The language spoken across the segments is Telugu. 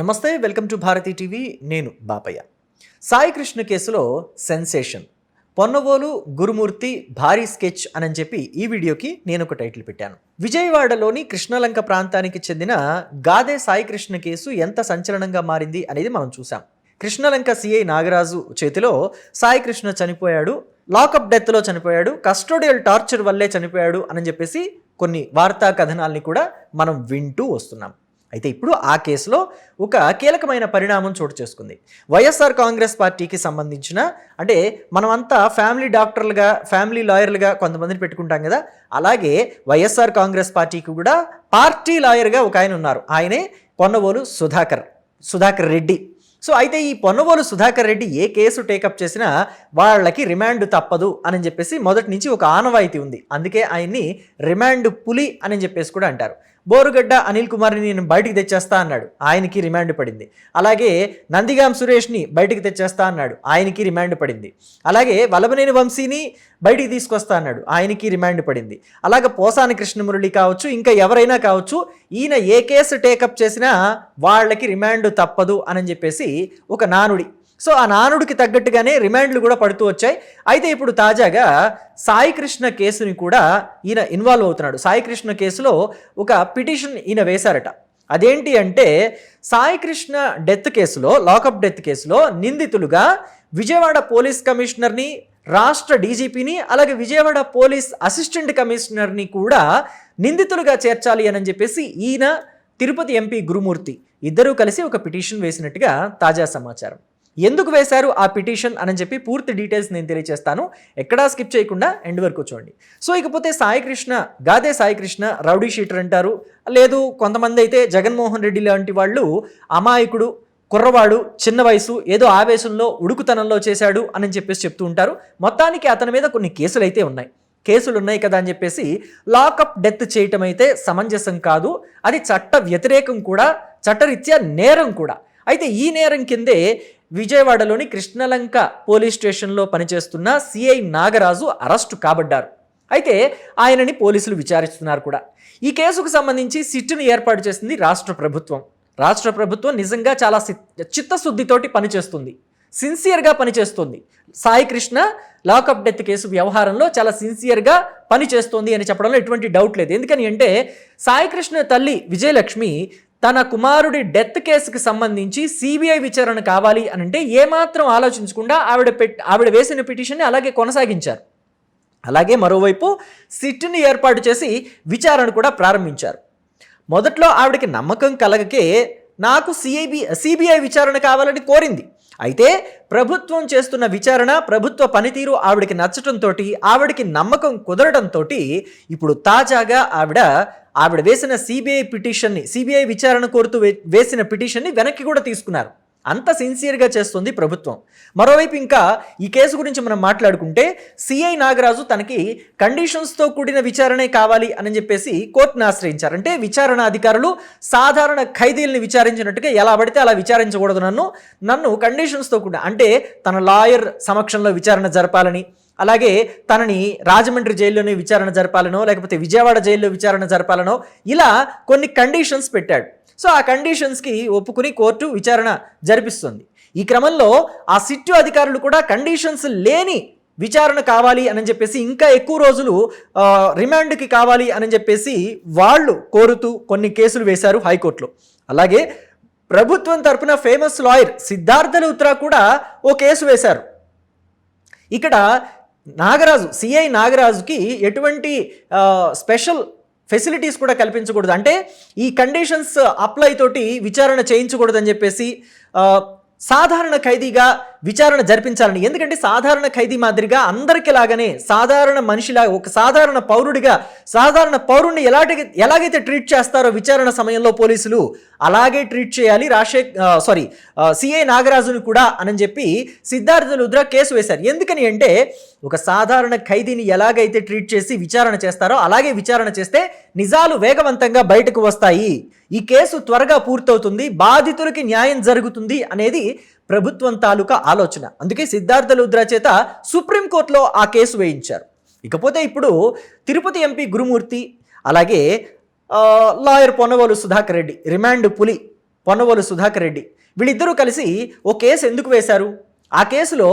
నమస్తే, వెల్కమ్ టు భారతీ టీవీ. నేను బాపయ్య. సాయి కృష్ణ కేసులో సెన్సేషన్. పొన్నవోలు గురుమూర్తి భారీ స్కెచ్ అని చెప్పి ఈ వీడియోకి నేను ఒక టైటిల్ పెట్టాను. విజయవాడలోని కృష్ణలంక ప్రాంతానికి చెందిన గాదే సాయి కృష్ణ కేసు ఎంత సంచలనంగా మారింది అనేది మనం చూసాం. కృష్ణలంక సిఐ నాగరాజు చేతిలో సాయి కృష్ణ చనిపోయాడు, లాకప్ డెత్లో చనిపోయాడు, కస్టోడియల్ టార్చర్ వల్లే చనిపోయాడు అని చెప్పేసి కొన్ని వార్తా కథనాల్ని కూడా మనం వింటూ వస్తున్నాం. అయితే ఇప్పుడు ఆ కేసులో ఒక కీలకమైన పరిణామం చోటు చేసుకుంది. వైఎస్ఆర్ కాంగ్రెస్ పార్టీకి సంబంధించిన, అంటే మనమంతా ఫ్యామిలీ డాక్టర్లుగా, ఫ్యామిలీ లాయర్లుగా కొంతమందిని పెట్టుకుంటాం కదా, అలాగే వైఎస్ఆర్ కాంగ్రెస్ పార్టీకి కూడా పార్టీ లాయర్గా ఒక ఆయన ఉన్నారు. ఆయనే పొన్నవోలు సుధాకర్ రెడ్డి. సో అయితే ఈ పొన్నవోలు సుధాకర్ రెడ్డి ఏ కేసు టేకప్ చేసినా వాళ్ళకి రిమాండ్ తప్పదు అని చెప్పేసి మొదటి నుంచి ఒక ఆనవాయితీ ఉంది. అందుకే ఆయన్ని రిమాండ్ పులి అని చెప్పేసి కూడా అంటారు. బోరుగడ్డ అనిల్ కుమార్ని నేను బయటికి తెచ్చేస్తా అన్నాడు, ఆయనకి రిమాండ్ పడింది. అలాగే నందిగాం సురేష్ని బయటికి తెచ్చేస్తా అన్నాడు, ఆయనకి రిమాండ్ పడింది. అలాగే వల్లభనేని వంశీని బయటికి తీసుకొస్తా అన్నాడు, ఆయనకి రిమాండ్ పడింది. అలాగే పోసాని కృష్ణమురళి కావచ్చు, ఇంకా ఎవరైనా కావచ్చు, ఈయన ఏ కేసు టేకప్ చేసినా వాళ్ళకి రిమాండ్ తప్పదు అని చెప్పేసి ఒక నానుడి. సో ఆ నానుడికి తగ్గట్టుగానే రిమాండ్లు కూడా పడుతూ వచ్చాయి. అయితే ఇప్పుడు తాజాగా సాయి కృష్ణ కేసుని కూడా ఈయన ఇన్వాల్వ్ అవుతున్నాడు. సాయి కృష్ణ కేసులో ఒక పిటిషన్ ఈయన వేశారట. అదేంటి అంటే, సాయి కృష్ణ డెత్ కేసులో, లాకప్ డెత్ కేసులో నిందితులుగా విజయవాడ పోలీస్ కమిషనర్ని, రాష్ట్ర డీజీపీని, అలాగే విజయవాడ పోలీస్ అసిస్టెంట్ కమిషనర్ని కూడా నిందితులుగా చేర్చాలి అని చెప్పేసి ఈయన, తిరుపతి ఎంపీ గురుమూర్తి ఇద్దరూ కలిసి ఒక పిటిషన్ వేసినట్టుగా తాజా సమాచారం. ఎందుకు వేశారు ఆ పిటిషన్ అని చెప్పి పూర్తి డీటెయిల్స్ నేను తెలియజేస్తాను. ఎక్కడా స్కిప్ చేయకుండా ఎండ్ వరకు చూడండి. సో ఇకపోతే గాదే సాయి కృష్ణ రౌడీ షీటర్ అంటారు, లేదు కొంతమంది అయితే జగన్మోహన్ రెడ్డి లాంటి వాళ్ళు అమాయకుడు, కుర్రవాడు, చిన్న వయసు, ఏదో ఆవేశంలో ఉడుకుతనంలో చేశాడు అని చెప్పేసి చెప్తూ ఉంటారు. మొత్తానికి అతని మీద కొన్ని కేసులు అయితే ఉన్నాయి. కేసులు ఉన్నాయి కదా అని చెప్పేసి లాకప్ డెత్ చేయటం అయితే సమంజసం కాదు, అది చట్ట వ్యతిరేకం కూడా, చట్టరీత్యా నేరం కూడా. అయితే ఈ నేరం కిందే విజయవాడలోని కృష్ణలంక పోలీస్ స్టేషన్లో పనిచేస్తున్న సిఐ నాగరాజు అరెస్టు కాబడ్డారు. అయితే ఆయనని పోలీసులు విచారిస్తున్నారు కూడా. ఈ కేసుకు సంబంధించి సిట్ను ఏర్పాటు చేసింది రాష్ట్ర ప్రభుత్వం. రాష్ట్ర ప్రభుత్వం నిజంగా చాలా చిత్తశుద్ధితోటి పనిచేస్తుంది, సిన్సియర్గా పనిచేస్తుంది. Sai Krishna lockup death case వ్యవహారంలో చాలా సిన్సియర్గా పనిచేస్తుంది అని చెప్పడంలో ఎటువంటి డౌట్ లేదు. ఎందుకని అంటే, సాయి కృష్ణ తల్లి విజయలక్ష్మి తన కుమారుడి డెత్ కేసుకి సంబంధించి సిబిఐ విచారణ కావాలి అని అంటే ఏమాత్రం ఆలోచించకుండా ఆవిడ వేసిన పిటిషన్ని అలాగే కొనసాగించారు. అలాగే మరోవైపు సిట్ని ఏర్పాటు చేసి విచారణ కూడా ప్రారంభించారు. మొదట్లో ఆవిడకి నమ్మకం కలగకే నాకు సిబిఐ విచారణ కావాలని కోరింది. అయితే ప్రభుత్వం చేస్తున్న విచారణ, ప్రభుత్వ పనితీరు ఆవిడకి నచ్చటంతో, ఆవిడకి నమ్మకం కుదరడంతో ఇప్పుడు తాజాగా ఆవిడ వేసిన సిబిఐ విచారణ కోరుతూ వేసిన పిటిషన్ని వెనక్కి కూడా తీసుకున్నారు. అంత సిన్సియర్గా చేస్తుంది ప్రభుత్వం. మరోవైపు ఇంకా ఈ కేసు గురించి మనం మాట్లాడుకుంటే, సిఐ నాగరాజు తనకి కండిషన్స్తో కూడిన విచారణే కావాలి అని చెప్పేసి కోర్టును ఆశ్రయించారు. అంటే విచారణ అధికారులు సాధారణ ఖైదీల్ని విచారించినట్టుగా ఎలా పడితే అలా విచారించకూడదు, నన్ను కండిషన్స్తో కూడిన, అంటే తన లాయర్ సమక్షంలో విచారణ జరపాలని, అలాగే తనని రాజమండ్రి జైల్లోనే విచారణ జరపాలనో, లేకపోతే విజయవాడ జైల్లో విచారణ జరపాలనో, ఇలా కొన్ని కండిషన్స్ పెట్టాడు. సో ఆ కండిషన్స్కి ఒప్పుకుని కోర్టు విచారణ జరిపిస్తుంది. ఈ క్రమంలో ఆ సిట్టు అధికారులు కూడా కండిషన్స్ లేని విచారణ కావాలి అని చెప్పేసి, ఇంకా ఎక్కువ రోజులు రిమాండ్కి కావాలి అని చెప్పేసి వాళ్ళు కోరుతూ కొన్ని కేసులు వేశారు హైకోర్టులో. అలాగే ప్రభుత్వం తరపున ఫేమస్ లాయర్ సిద్ధార్థ లూత్రా కూడా ఓ కేసు వేశారు. ఇక్కడ సిఐ నాగరాజుకి ఎటువంటి స్పెషల్ ఫెసిలిటీస్ కూడా కల్పించకూడదు, అంటే ఈ కండిషన్స్ అప్లై తోటి విచారణ చేయించకూడదని చెప్పేసి సాధారణ ఖైదీగా విచారణ జరిపించాలని. ఎందుకంటే సాధారణ ఖైదీ మాదిరిగా అందరికీ లాగానే సాధారణ మనిషిలా, ఒక సాధారణ పౌరుడిగా, సాధారణ పౌరుడిని ఎలాగైతే ట్రీట్ చేస్తారో విచారణ సమయంలో పోలీసులు, అలాగే ట్రీట్ చేయాలి సిఐ నాగరాజుని కూడా అని చెప్పి సిద్ధార్థ లూత్రా కేసు వేశారు. ఎందుకని అంటే, ఒక సాధారణ ఖైదీని ఎలాగైతే ట్రీట్ చేసి విచారణ చేస్తారో అలాగే విచారణ చేస్తే నిజాలు వేగవంతంగా బయటకు వస్తాయి, ఈ కేసు త్వరగా పూర్తవుతుంది, బాధితులకి న్యాయం జరుగుతుంది అనేది ప్రభుత్వం తాలూకా ఆలోచన. అందుకే సిద్ధార్థ లూత్రా చేత సుప్రీంకోర్టులో ఆ కేసు వేయించారు. ఇకపోతే ఇప్పుడు తిరుపతి ఎంపీ గురుమూర్తి, అలాగే లాయర్ పొన్నవోలు సుధాకర్ రెడ్డి రిమాండ్ పులి పొన్నవోలు సుధాకర్ రెడ్డి, వీళ్ళిద్దరూ కలిసి ఓ కేసు ఎందుకు వేశారు? ఆ కేసులో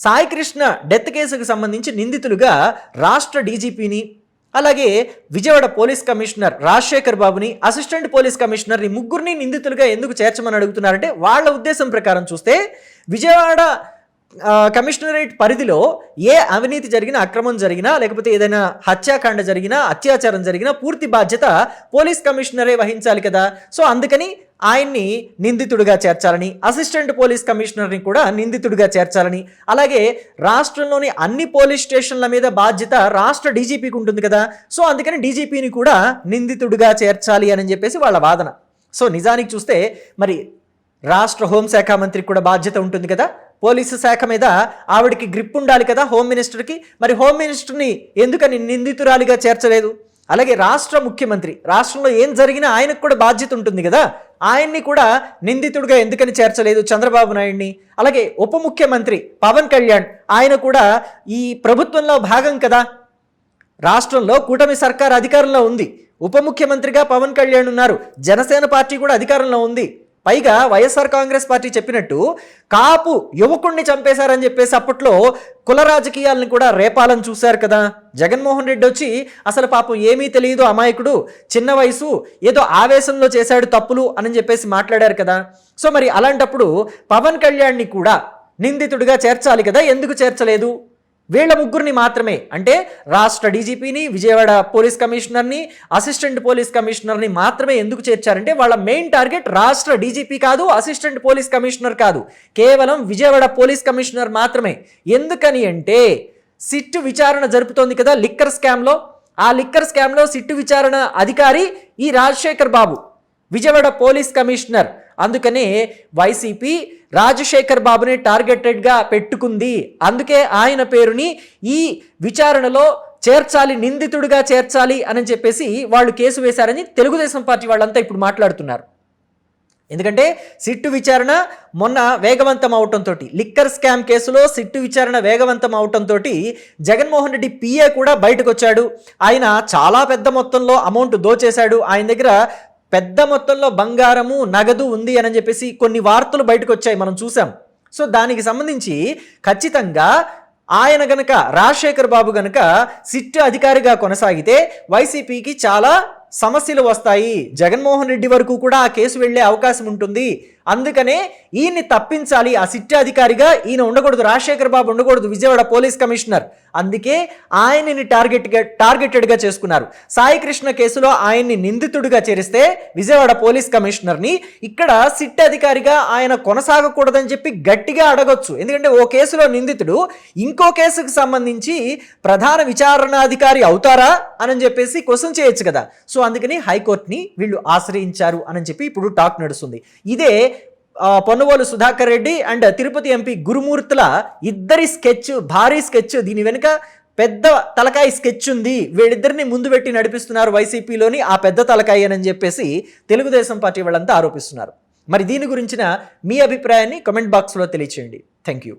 సాయి కృష్ణ డెత్ కేసుకు సంబంధించి నిందితులుగా రాష్ట్ర డీజీపీని, అలాగే విజయవాడ పోలీస్ కమిషనర్ రాజశేఖర్ బాబుని, అసిస్టెంట్ పోలీస్ కమిషనర్ని, ముగ్గురిని నిందితులుగా ఎందుకు చేర్చమని అడుగుతున్నారంటే వాళ్ళ ఉద్దేశం ప్రకారం చూస్తే విజయవాడ కమిషనరేట్ పరిధిలో ఏ అవినీతి జరిగినా, అక్రమం జరిగినా, లేకపోతే ఏదైనా హత్యాకాండ జరిగినా, అత్యాచారం జరిగినా పూర్తి బాధ్యత పోలీస్ కమిషనరే వహించాలి కదా. సో అందుకని ఆయన్ని నిందితుడిగా చేర్చాలని, అసిస్టెంట్ పోలీస్ కమిషనర్ని కూడా నిందితుడిగా చేర్చాలని, అలాగే రాష్ట్రంలోని అన్ని పోలీస్ స్టేషన్ల మీద బాధ్యత రాష్ట్ర డీజీపీకి ఉంటుంది కదా. సో అందుకని డీజీపీని కూడా నిందితుడిగా చేర్చాలి అని చెప్పేసి వాళ్ళ వాదన. సో నిజానికి చూస్తే మరి రాష్ట్ర హోంశాఖ మంత్రికి కూడా బాధ్యత ఉంటుంది కదా, పోలీసు శాఖ మీద ఆవిడికి గ్రిప్ ఉండాలి కదా హోమ్ మినిస్టర్కి. మరి హోమ్ మినిస్టర్ని ఎందుకని నిందితురాలిగా చేర్చలేదు? అలాగే రాష్ట్ర ముఖ్యమంత్రి, రాష్ట్రంలో ఏం జరిగినా ఆయనకు కూడా బాధ్యత ఉంటుంది కదా, ఆయన్ని కూడా నిందితుడిగా ఎందుకని చేర్చలేదు చంద్రబాబు నాయుడిని? అలాగే ఉప ముఖ్యమంత్రి పవన్ కళ్యాణ్, ఆయన కూడా ఈ ప్రభుత్వంలో భాగం కదా, రాష్ట్రంలో కూటమి సర్కార్ అధికారంలో ఉంది, ఉప ముఖ్యమంత్రిగా పవన్ కళ్యాణ్ ఉన్నారు, జనసేన పార్టీ కూడా అధికారంలో ఉంది. పైగా వైఎస్ఆర్ కాంగ్రెస్ పార్టీ చెప్పినట్టు కాపు యువకుణ్ణి చంపేశారని చెప్పేసి అప్పట్లో కుల రాజకీయాలను కూడా రేపాలని చూశారు కదా. జగన్మోహన్ రెడ్డి వచ్చి అసలు పాపం ఏమీ తెలియదు, అమాయకుడు, చిన్న వయసు, ఏదో ఆవేశంలో చేశాడు తప్పులు అని చెప్పేసి మాట్లాడారు కదా. సో మరి అలాంటప్పుడు పవన్ కళ్యాణ్ని కూడా నిందితుడిగా చేర్చాలి కదా, ఎందుకు చేర్చలేదు? వీళ్ళ ముగ్గురిని మాత్రమే, అంటే రాష్ట్ర డీజీపీని, విజయవాడ పోలీస్ కమిషనర్ని, అసిస్టెంట్ పోలీస్ కమిషనర్ని మాత్రమే ఎందుకు చేర్చారంటే వాళ్ళ మెయిన్ టార్గెట్ రాష్ట్ర డీజీపీ కాదు, అసిస్టెంట్ పోలీస్ కమిషనర్ కాదు, కేవలం విజయవాడ పోలీస్ కమిషనర్ మాత్రమే. ఎందుకని అంటే సిట్ విచారణ జరుపుతోంది కదా లిక్కర్ స్కామ్లో. ఆ లిక్కర్ స్కామ్లో సిట్ విచారణ అధికారి ఈ రాజశేఖర్ బాబు, విజయవాడ పోలీస్ కమిషనర్. అందుకనే వైసీపీ రాజశేఖర్ బాబుని టార్గెటెడ్గా పెట్టుకుంది. అందుకే ఆయన పేరుని ఈ విచారణలో చేర్చాలి, నిందితుడిగా చేర్చాలి అని చెప్పేసి వాళ్ళు కేసు వేశారని తెలుగుదేశం పార్టీ వాళ్ళంతా ఇప్పుడు మాట్లాడుతున్నారు. ఎందుకంటే సిట్టు విచారణ మొన్న వేగవంతం అవటంతో, లిక్కర్ స్కామ్ కేసులో సిట్టు విచారణ వేగవంతం అవటంతో జగన్మోహన్ రెడ్డి పిఏ కూడా బయటకు వచ్చాడు. ఆయన చాలా పెద్ద మొత్తంలో అమౌంట్ దోచేశాడు, ఆయన దగ్గర పెద్ద మొత్తంలో బంగారము, నగదు ఉంది అని చెప్పేసి కొన్ని వార్తలు బయటకు వచ్చాయి, మనం చూసాం. సో దానికి సంబంధించి ఖచ్చితంగా ఆయన గనక, రాజశేఖర్ బాబు గనక సిట్ అధికారిగా కొనసాగితే వైసీపీకి చాలా సమస్యలు వస్తాయి, జగన్మోహన్ రెడ్డి వరకు కూడా ఆ కేసు వెళ్లే అవకాశం ఉంటుంది. అందుకనే ఈయన్ని తప్పించాలి, ఆ సిట్ అధికారిగా ఈయన ఉండకూడదు, రాజశేఖర్ బాబు ఉండకూడదు, విజయవాడ పోలీస్ కమిషనర్. అందుకే ఆయనని టార్గెటెడ్గా చేసుకున్నారు. సాయి కృష్ణ కేసులో ఆయన్ని నిందితుడిగా చేరిస్తే విజయవాడ పోలీస్ కమిషనర్ని ఇక్కడ సిట్ అధికారిగా ఆయన కొనసాగకూడదని చెప్పి గట్టిగా అడగొచ్చు. ఎందుకంటే ఓ కేసులో నిందితుడు ఇంకో కేసుకు సంబంధించి ప్రధాన విచారణాధికారి అవుతారా అని చెప్పేసి క్వశ్చన్ చేయొచ్చు కదా. సో అందుకని హైకోర్టుని వీళ్ళు ఆశ్రయించారు అని చెప్పి ఇప్పుడు టాక్ నడుస్తుంది. ఇదే పొన్నవోలు సుధాకర్ రెడ్డి అండ్ తిరుపతి ఎంపీ గురుమూర్తుల ఇద్దరి స్కెచ్, భారీ స్కెచ్. దీని వెనుక పెద్ద తలకాయ స్కెచ్ ఉంది, వీళ్ళిద్దరిని ముందు పెట్టి నడిపిస్తున్నారు వైసీపీలోని ఆ పెద్ద తలకాయ అని చెప్పేసి తెలుగుదేశం పార్టీ వాళ్ళంతా ఆరోపిస్తున్నారు. మరి దీని గురించిన మీ అభిప్రాయాన్ని కామెంట్ బాక్స్లో తెలియచేయండి. Thank you.